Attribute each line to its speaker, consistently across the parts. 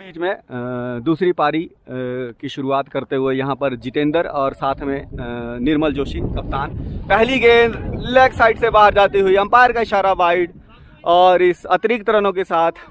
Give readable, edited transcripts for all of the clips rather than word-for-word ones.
Speaker 1: बीच में दूसरी पारी की शुरुआत करते हुए यहाँ पर जितेंद्र और साथ में निर्मल जोशी कप्तान। पहली गेंद लेग साइड से बाहर जाती हुई, अंपायर का इशारा वाइड, और इस अतिरिक्त रनों के साथ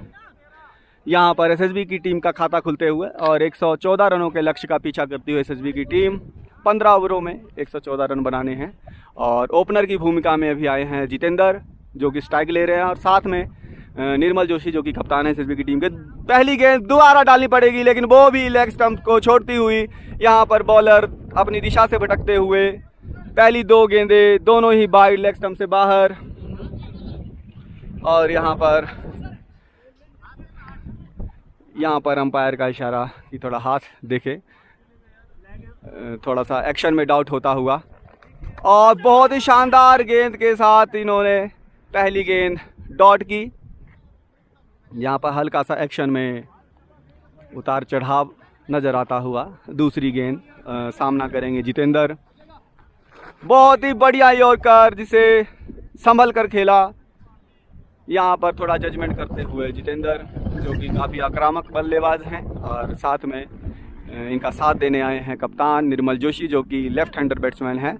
Speaker 1: यहाँ पर एसएसबी की टीम का खाता खुलते हुए और 114 रनों के लक्ष्य का पीछा करती हुई एसएसबी की टीम 15 ओवरों में 114 रन बनाने हैं। और ओपनर की भूमिका में अभी आए हैं जितेंद्र जो कि स्ट्राइक ले रहे हैं, और साथ में निर्मल जोशी जो कि कप्तान है एसएसबी की टीम के। पहली गेंद दोबारा डालनी पड़ेगी, लेकिन वो भी लेग स्टंप को छोड़ती हुई यहाँ पर बॉलर अपनी दिशा से भटकते हुए। पहली दो गेंदें दोनों ही वाइड लेग स्टंप से बाहर, और यहाँ पर अंपायर का इशारा कि थोड़ा हाथ देखे, थोड़ा सा एक्शन में डाउट होता हुआ। और बहुत ही शानदार गेंद के साथ इन्होंने पहली गेंद डॉट की। यहाँ पर हल्का सा एक्शन में उतार चढ़ाव नज़र आता हुआ। दूसरी गेंद सामना करेंगे जितेंद्र। बहुत ही बढ़िया यॉर्कर जिसे संभल कर खेला। यहाँ पर थोड़ा जजमेंट करते हुए जितेंद्र जो कि काफ़ी आक्रामक बल्लेबाज हैं, और साथ में इनका साथ देने आए हैं कप्तान निर्मल जोशी जो कि लेफ्ट हैंडर बैट्समैन हैं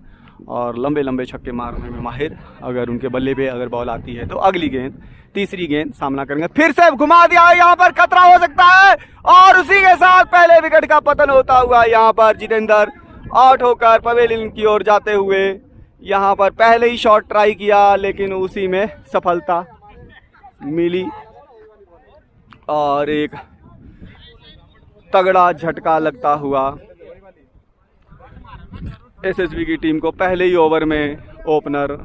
Speaker 1: और लंबे लंबे छक्के मारने में माहिर। अगर उनके बल्ले पे अगर बॉल आती है तो अगली गेंद तीसरी गेंद सामना करेंगे। फिर से घुमा दिया, यहाँ पर खतरा हो सकता है, और उसी के साथ पहले विकेट का पतन होता हुआ यहाँ पर जितेंद्र आउट होकर पवेलियन की ओर जाते हुए। यहाँ पर पहले ही शॉट ट्राई किया लेकिन उसी में सफलता मिली, और एक तगड़ा झटका लगता हुआ एसएसबी की टीम को। पहले ही ओवर में ओपनर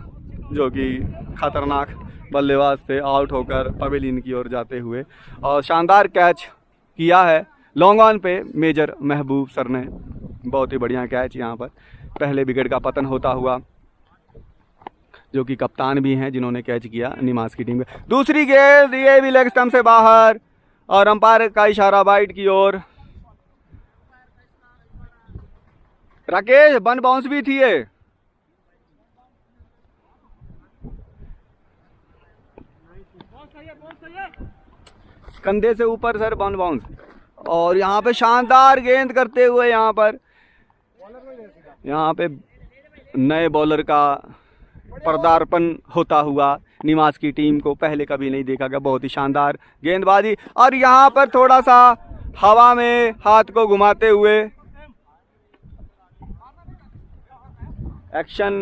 Speaker 1: जो कि खतरनाक बल्लेबाज थे आउट होकर पवेलियन की ओर जाते हुए, और शानदार कैच किया है लॉन्ग ऑन पे मेजर महबूब सर ने। बहुत ही बढ़िया कैच यहाँ पर पहले विकेट का पतन होता हुआ, जो कि कप्तान भी हैं जिन्होंने कैच किया निमाज की टीम में। दूसरी गेंद ये भी लेग स्टंप से बाहर, और अंपायर का इशारा वाइड की ओर। राकेश वन बाउंस भी थी ये। कंधे से ऊपर सर वन बाउंस, और यहाँ पे शानदार गेंद करते हुए यहाँ पे नए बॉलर का पदार्पण होता हुआ निमाज की टीम को पहले कभी नहीं देखा गया। बहुत ही शानदार गेंदबाजी, और यहाँ पर थोड़ा सा हवा में हाथ को घुमाते हुए एक्शन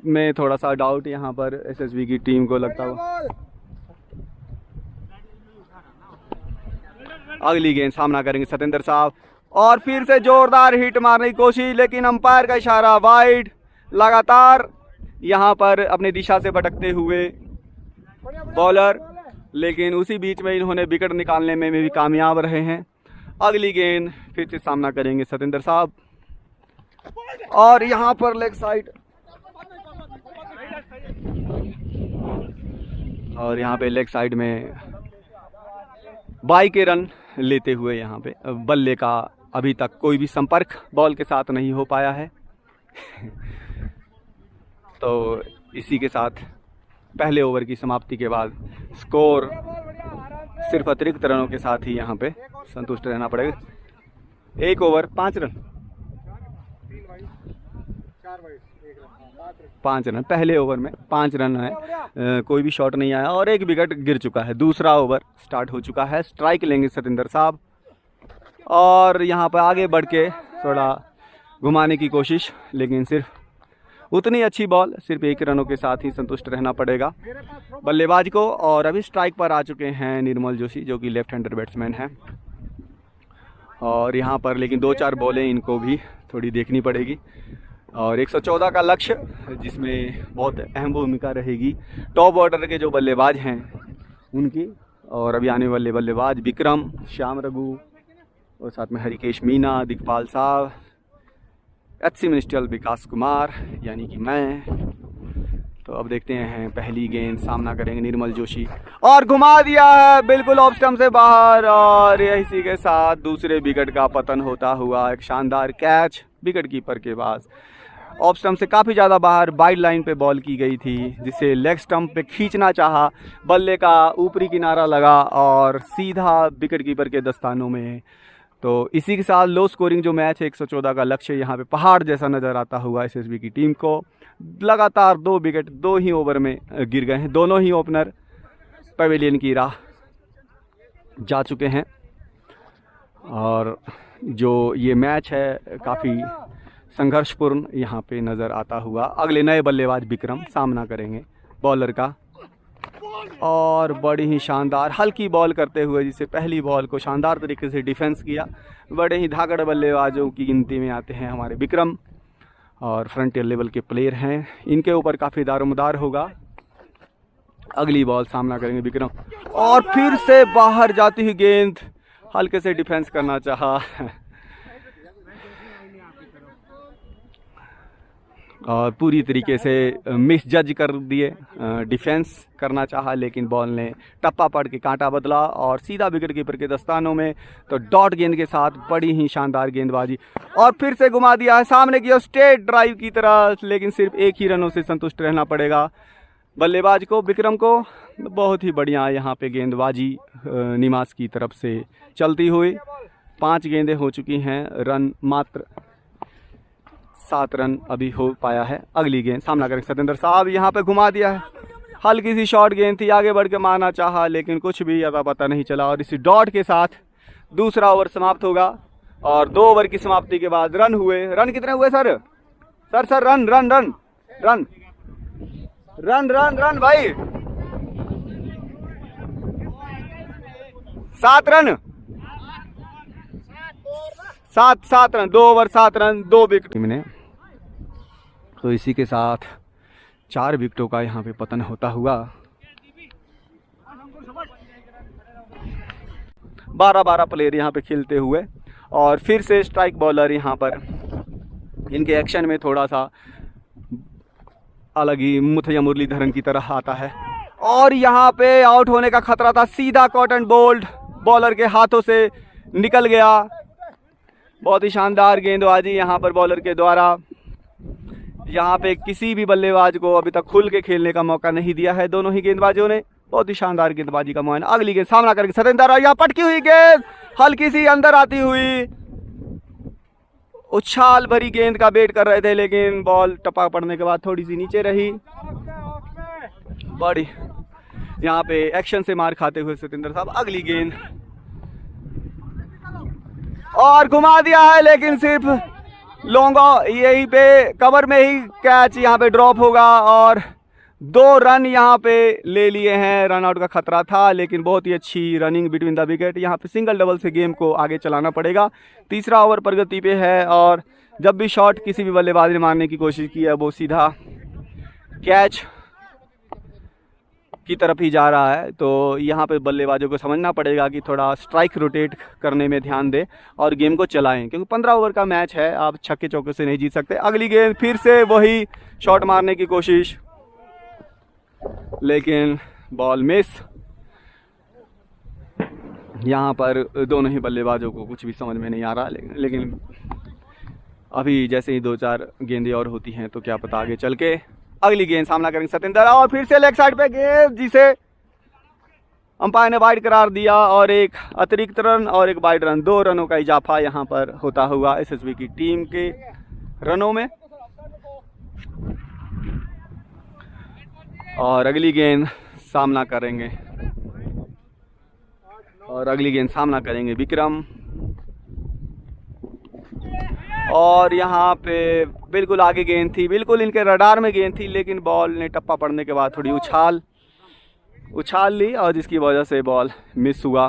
Speaker 1: में थोड़ा सा डाउट यहाँ पर एसएसबी की टीम को लगता हुआ। अगली गेंद सामना करेंगे सतेंद्र साहब, और फिर से जोरदार हिट मारने की कोशिश, लेकिन अंपायर का इशारा वाइड। लगातार यहाँ पर अपनी दिशा से भटकते हुए बॉलर, लेकिन उसी बीच में इन्होंने विकेट निकालने में भी कामयाब रहे हैं। अगली गेंद फिर से सामना करेंगे सतेंद्र साहब, और यहाँ पर लेग साइड, और यहाँ पे लेग साइड में 22 के रन लेते हुए यहाँ पे बल्ले का अभी तक कोई भी संपर्क बॉल के साथ नहीं हो पाया है। तो इसी के साथ पहले ओवर की समाप्ति के बाद स्कोर सिर्फ अतिरिक्त रनों के साथ ही यहाँ पे संतुष्ट रहना पड़ेगा। 1 ओवर 5 रन, 5 रन पहले ओवर में 5 रन है, कोई भी शॉट नहीं आया और एक विकेट गिर चुका है। दूसरा ओवर स्टार्ट हो चुका है। स्ट्राइक लेंगे सतेंद्र साहब, और यहाँ पर आगे बढ़ के थोड़ा घुमाने की कोशिश, लेकिन सिर्फ उतनी अच्छी बॉल, सिर्फ 1 रनों के साथ ही संतुष्ट रहना पड़ेगा बल्लेबाज को। और अभी स्ट्राइक पर आ चुके हैं निर्मल जोशी जो कि लेफ्ट हैंडर बैट्समैन हैं, और यहाँ पर लेकिन 2-4 बॉलें इनको भी थोड़ी देखनी पड़ेगी, और 114 का लक्ष्य जिसमें बहुत अहम भूमिका रहेगी टॉप ऑर्डर के जो बल्लेबाज हैं उनकी, और अभी आने वाले बल्लेबाज विक्रम, श्याम रघु, और साथ में हरिकेश मीना, दिखपाल साहब, एचसी मिनिस्ट्रियल विकास कुमार यानी कि मैं। तो अब देखते हैं पहली गेंद सामना करेंगे निर्मल जोशी, और घुमा दिया है बिल्कुल ऑफ स्टंप से बाहर, और इसी के साथ दूसरे विकेट का पतन होता हुआ। एक शानदार कैच विकेट कीपर के पास, ऑफ स्टंप से काफ़ी ज़्यादा बाहर वाइड लाइन पे बॉल की गई थी, जिसे लेग स्टंप पे खींचना चाहा, बल्ले का ऊपरी किनारा लगा और सीधा विकेट कीपर के दस्तानों में। तो इसी के साथ लो स्कोरिंग जो मैच है 114 का लक्ष्य यहाँ पे पहाड़ जैसा नज़र आता हुआ एसएसबी की टीम को। लगातार 2 विकेट 2 ही ओवर में गिर गए हैं। दोनों ही ओपनर पवेलियन की राह जा चुके हैं और जो ये मैच है काफ़ी संघर्षपूर्ण यहाँ पे नज़र आता हुआ। अगले नए बल्लेबाज विक्रम सामना करेंगे बॉलर का और बड़ी ही शानदार हल्की बॉल करते हुए, जिसे पहली बॉल को शानदार तरीके से डिफेंस किया। बड़े ही धाकड़ बल्लेबाजों की गिनती में आते हैं हमारे विक्रम और फ्रंटियर लेवल के प्लेयर हैं। इनके ऊपर काफ़ी दारोमदार होगा। अगली बॉल सामना करेंगे विक्रम और फिर से बाहर जाती हुई गेंद, हल्के से डिफेंस करना चाहा और पूरी तरीके से मिस जज कर दिए। डिफेंस करना चाहा लेकिन बॉल ने टप्पा पड़ के कांटा बदला और सीधा विकेट कीपर के दस्तानों में। तो डॉट गेंद के साथ बड़ी ही शानदार गेंदबाजी और फिर से घुमा दिया है सामने की ओर स्ट्रेट ड्राइव की तरह, लेकिन सिर्फ एक ही रनों से संतुष्ट रहना पड़ेगा बल्लेबाज को विक्रम को। बहुत ही बढ़िया यहाँ पे गेंदबाजी निमास की तरफ से चलती हुई। 5 गेंदें हो चुकी हैं, रन मात्र 7 रन अभी हो पाया है। अगली गेंद सामना करेंगे सतेंद्र साहब, यहाँ पे घुमा दिया है। हल्की सी शॉर्ट गेंद थी, आगे बढ़ के मारना चाहा लेकिन कुछ भी अता पता नहीं चला और इसी डॉट के साथ दूसरा ओवर समाप्त होगा। और 2 ओवर की समाप्ति के बाद रन हुए। रन कितने हुए sir? Sir run run run run run run run भाई 7 run 7 run 2 over 7 run 2 wicket ने। तो इसी के साथ 4 विकेटों का यहाँ पे पतन होता हुआ 12 प्लेयर यहाँ पे खेलते हुए और फिर से स्ट्राइक बॉलर यहाँ पर इनके एक्शन में थोड़ा सा अलग ही मुथैया मुरलीधरन की तरह आता है और यहाँ पे आउट होने का खतरा था। सीधा कॉटन बोल्ड बॉलर के हाथों से निकल गया। बहुत ही शानदार गेंदबाजी यहाँ पर बॉलर के द्वारा। यहाँ पे किसी भी बल्लेबाज को अभी तक खुल के खेलने का मौका नहीं दिया है दोनों ही गेंदबाजों ने। बहुत ही शानदार गेंदबाजी का मुआयना। अगली गेंद सामना करके सतेंद्र, यहाँ पटकी हुई गेंद हल्की सी अंदर आती हुई, उछाल भरी गेंद का वेट कर रहे थे लेकिन बॉल टपा पड़ने के बाद थोड़ी सी नीचे रही। बड़ी यहाँ पे एक्शन से मार खाते हुए सतेंद्र साहब। अगली गेंद और घुमा दिया है लेकिन सिर्फ लॉन्ग यहीं पे कवर में ही कैच यहाँ पे ड्रॉप होगा और 2 रन यहाँ पे ले लिए हैं। रन आउट का खतरा था लेकिन बहुत ही अच्छी रनिंग बिटवीन द विकेट। यहाँ पे सिंगल डबल से गेम को आगे चलाना पड़ेगा। तीसरा ओवर प्रगति पे है और जब भी शॉट किसी भी बल्लेबाज ने मारने की कोशिश की है वो सीधा कैच की तरफ ही जा रहा है। तो यहाँ पे बल्लेबाजों को समझना पड़ेगा कि थोड़ा स्ट्राइक रोटेट करने में ध्यान दें और गेम को चलाएं, क्योंकि 15 ओवर का मैच है, आप छक्के चौके से नहीं जीत सकते। अगली गेंद फिर से वही शॉट मारने की कोशिश लेकिन बॉल मिस। यहाँ पर दोनों ही बल्लेबाजों को कुछ भी समझ में नहीं आ रहा लेकिन अभी जैसे ही 2-4 गेंदें और होती हैं तो क्या पता आगे चल के। अगली गेंद सामना करेंगे सतेंद्र और फिर से लेग साइड पे गेंद जिसे अंपायर ने वाइड करार दिया और एक अतिरिक्त रन और एक वाइड रन, 2 रनों का इजाफा यहाँ पर होता हुआ एसएसबी की टीम के रनों में। और अगली गेंद सामना करेंगे विक्रम और यहाँ पे बिल्कुल आगे गेंद थी, बिल्कुल इनके रडार में गेंद थी लेकिन बॉल ने टप्पा पड़ने के बाद थोड़ी उछाल ली और जिसकी वजह से बॉल मिस हुआ।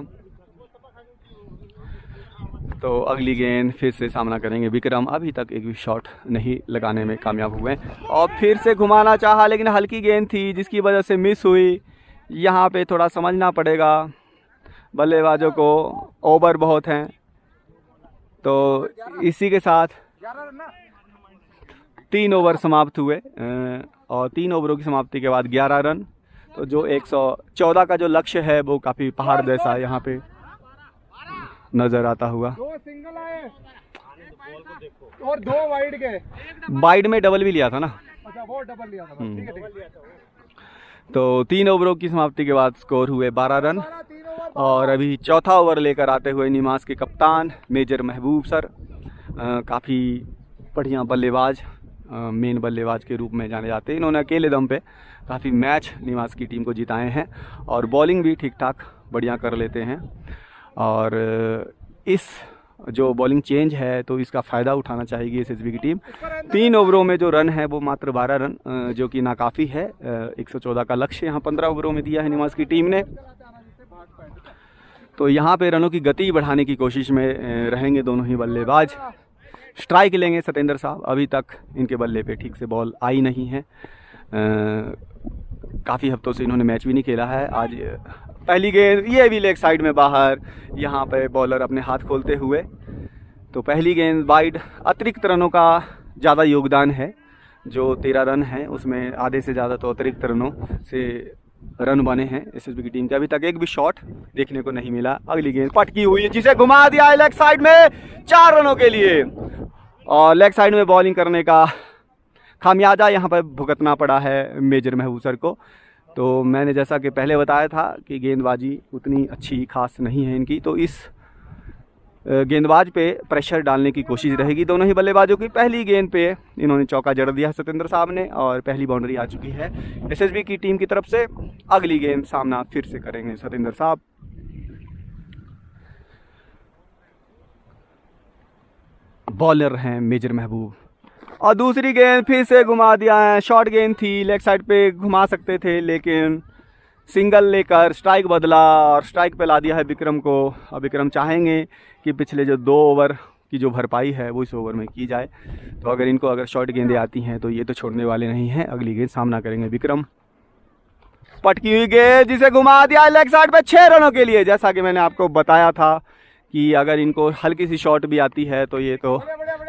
Speaker 1: तो अगली गेंद फिर से सामना करेंगे विक्रम। अभी तक एक भी शॉट नहीं लगाने में कामयाब हुए और फिर से घुमाना चाहा लेकिन हल्की गेंद थी जिसकी वजह से मिस हुई। यहाँ पे थोड़ा समझना पड़ेगा बल्लेबाजों को, ओवर बहुत हैं। तो इसी के साथ 3 ओवर समाप्त हुए और 3 ओवरों की समाप्ति के बाद 11 रन। तो जो 114 का जो लक्ष्य है वो काफ़ी पहाड़ जैसा यहाँ पे नज़र आता हुआ।
Speaker 2: और 2 वाइड के।
Speaker 1: वाइड में डबल भी लिया था ना।
Speaker 2: अच्छा वो डबल लिया था। ठीक है ठीक है।
Speaker 1: तो 3 ओवरों की समाप्ति के बाद स्कोर हुए 12 रन। और अभी चौथा ओवर लेकर आते हुए निमास के कप्तान मेजर महबूब सर, काफ़ी बढ़िया बल्लेबाज, मेन बल्लेबाज के रूप में जाने जाते हैं। इन्होंने अकेले दम पे काफ़ी मैच निवास की टीम को जिताए हैं और बॉलिंग भी ठीक ठाक बढ़िया कर लेते हैं। और इस जो बॉलिंग चेंज है तो इसका फ़ायदा उठाना चाहेगी एसएसबी की टीम। 3 ओवरों में जो रन है वो मात्र 12 रन, जो कि नाकाफ़ी है। 114 का लक्ष्य यहाँ 15 ओवरों में दिया है निवास की टीम ने। तो यहाँ पे रनों की गति बढ़ाने की कोशिश में रहेंगे दोनों ही बल्लेबाज। स्ट्राइक लेंगे सतेंद्र साहब, अभी तक इनके बल्ले पे ठीक से बॉल आई नहीं है। काफ़ी हफ्तों से इन्होंने मैच भी नहीं खेला है। आज पहली गेंद, ये भी लेग साइड में बाहर, यहाँ पे बॉलर अपने हाथ खोलते हुए। तो पहली गेंद वाइड। अतिरिक्त रनों का ज़्यादा योगदान है, जो 13 रन है उसमें आधे से ज़्यादा तो अतिरिक्त रनों से रन बने हैं एसएसबी की टीम के। अभी तक एक भी शॉट देखने को नहीं मिला। अगली गेंद पटकी हुई है जिसे घुमा दिया है लेग साइड में 4 रनों के लिए। और लेग साइड में बॉलिंग करने का खामियाजा यहाँ पर भुगतना पड़ा है मेजर महबूब सर को। तो मैंने जैसा कि पहले बताया था कि गेंदबाजी उतनी अच्छी खास नहीं है इनकी, तो इस गेंदबाज पे प्रेशर डालने की कोशिश रहेगी दोनों ही बल्लेबाजों की। पहली गेंद पे इन्होंने चौका जड़ दिया सतेंद्र साहब ने और पहली बाउंड्री आ चुकी है एसएसबी की टीम की तरफ से। अगली गेंद सामना फिर से करेंगे सतेंद्र साहब। बॉलर हैं मेजर महबूब और दूसरी गेंद फिर से घुमा दिया है। शॉर्ट गेंद थी, लेग साइड पे घुमा सकते थे लेकिन सिंगल लेकर स्ट्राइक बदला और स्ट्राइक पे ला दिया है विक्रम को। अब विक्रम चाहेंगे कि पिछले जो 2 ओवर की जो भरपाई है वो इस ओवर में की जाए। तो अगर शॉर्ट गेंदें आती हैं तो ये तो छोड़ने वाले नहीं हैं। अगली गेंद सामना करेंगे विक्रम। पटकी हुई गेंद जिसे घुमा दिया लेग साइड पे 6 रनों के लिए। जैसा कि मैंने आपको बताया था कि अगर इनको हल्की सी शॉट भी आती है तो ये तो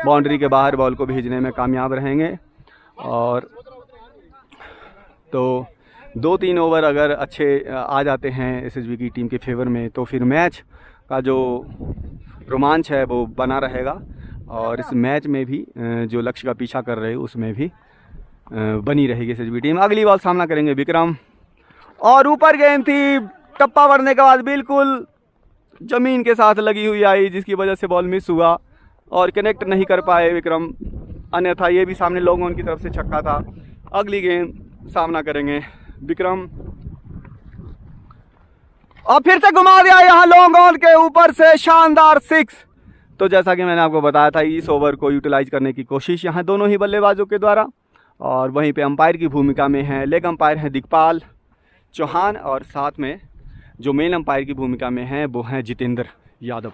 Speaker 1: बाउंड्री के बाहर बॉल को भेजने में कामयाब रहेंगे। और तो 2-3 ओवर अगर अच्छे आ जाते हैं एसएसबी की टीम के फेवर में तो फिर मैच का जो रोमांच है वो बना रहेगा और इस मैच में भी जो लक्ष्य का पीछा कर रहे उसमें भी बनी रहेगी एसएसबी टीम। अगली बॉल सामना करेंगे विक्रम और ऊपर गेंद थी, टप्पा बढ़ने के बाद बिल्कुल ज़मीन के साथ लगी हुई आई जिसकी वजह से बॉल मिस हुआ और कनेक्ट नहीं कर पाए विक्रम, अन्यथा ये भी सामने लोगों की तरफ से छक्का था। अगली गेंद सामना करेंगे विक्रम और फिर से घुमा दिया यहाँ लॉन्ग ऑन के ऊपर से शानदार 6। तो जैसा कि मैंने आपको बताया था इस ओवर को यूटिलाइज करने की कोशिश यहाँ दोनों ही बल्लेबाजों के द्वारा। और वहीं पे अंपायर की भूमिका में है, लेग अंपायर हैं दिग्पाल चौहान और साथ में जो मेन अंपायर की भूमिका में है वो हैं जितेंद्र यादव।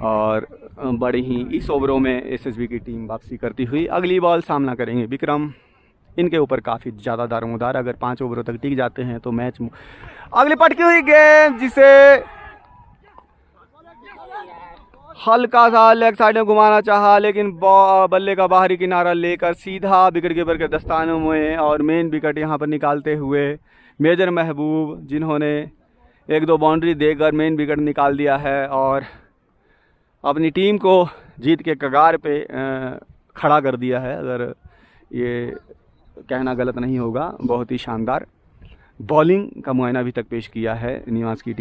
Speaker 1: और बड़ी ही इस ओवरों में एसएसबी की टीम वापसी करती हुई अगली बॉल सामना करेंगे विक्रम। इनके ऊपर काफ़ी ज़्यादा दारोमदार, अगर 5 ओवरों तक टिक जाते हैं तो मैच। अगली पटकी हुई गेंद जिसे हल्का सा लेग साइड में घुमाना चाहा लेकिन बल्ले का बाहरी किनारा लेकर सीधा विकेट कीपर के दस्तानों में और मेन विकेट यहाँ पर निकालते हुए मेजर महबूब, जिन्होंने 1-2 बाउंड्री देकर मेन विकेट निकाल दिया है और अपनी टीम को जीत के कगार पे खड़ा कर दिया है। अगर ये कहना गलत नहीं होगा, बहुत ही शानदार बॉलिंग का मुआयना अभी तक पेश किया है निवास की टीम।